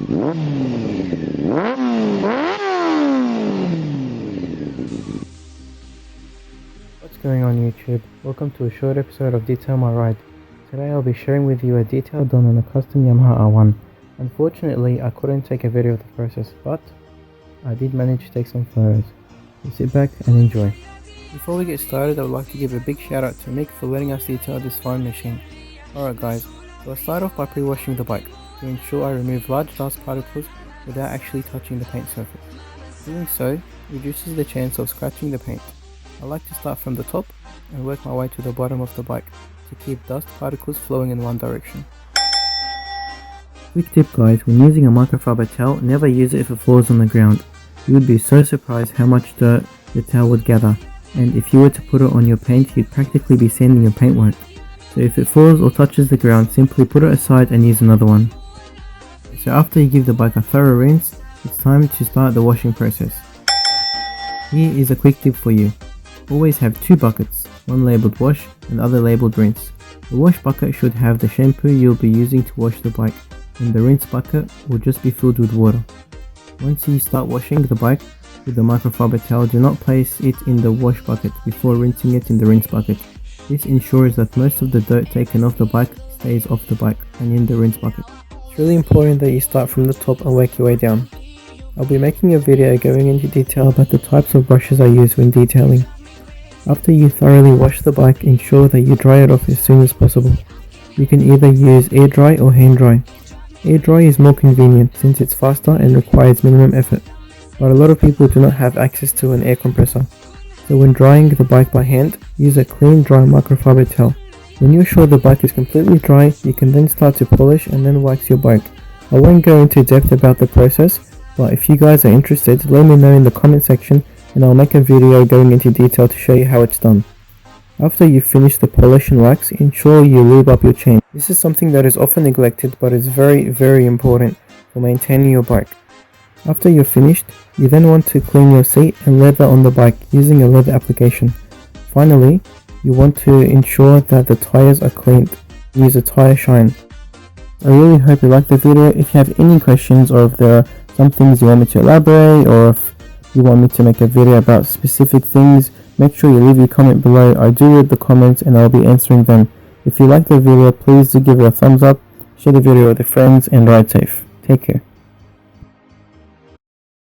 What's going on YouTube? Welcome to a short episode of DetailMyRide. Today I'll be sharing with you a detail done on a custom Yamaha R1. Unfortunately I couldn't take a video of the process, but I did manage to take some photos. So sit back and enjoy. Before we get started, I would like to give a big shout out to Mick for letting us detail this fine machine. Alright guys, so I'll start off by pre-washing the bike to ensure I remove large dust particles without actually touching the paint surface. Doing so reduces the chance of scratching the paint. I like to start from the top and work my way to the bottom of the bike to keep dust particles flowing in one direction. Quick tip guys, when using a microfiber towel, never use it if it falls on the ground. You would be so surprised how much dirt the towel would gather, and if you were to put it on your paint, you'd practically be sanding your paintwork. So if it falls or touches the ground, simply put it aside and use another one. So after you give the bike a thorough rinse, it's time to start the washing process. Here is a quick tip for you. Always have two buckets, one labelled wash and the other labelled rinse. The wash bucket should have the shampoo you'll be using to wash the bike, and the rinse bucket will just be filled with water. Once you start washing the bike with the microfiber towel, do not place it in the wash bucket before rinsing it in the rinse bucket. This ensures that most of the dirt taken off the bike stays off the bike and in the rinse bucket. It's really important that you start from the top and work your way down. I'll be making a video going into detail about the types of brushes I use when detailing. After you thoroughly wash the bike, ensure that you dry it off as soon as possible. You can either use air dry or hand dry. Air dry is more convenient since it's faster and requires minimum effort, but a lot of people do not have access to an air compressor. So when drying the bike by hand, use a clean dry microfiber towel. When you're sure the bike is completely dry, you can then start to polish and then wax your bike. I won't go into depth about the process, but if you guys are interested, let me know in the comment section and I'll make a video going into detail to show you how it's done. After you finish the polish and wax, ensure you lube up your chain. This is something that is often neglected but is very important for maintaining your bike. After you're finished, you then want to clean your seat and leather on the bike using a leather application. Finally, you want to ensure that the tires are cleaned. Use a tire shine. I really hope you liked the video. If you have any questions or if there are some things you want me to elaborate or if you want me to make a video about specific things, make sure you leave your comment below. I do read the comments and I'll be answering them. If you like the video, please do give it a thumbs up, share the video with your friends and ride safe. Take care.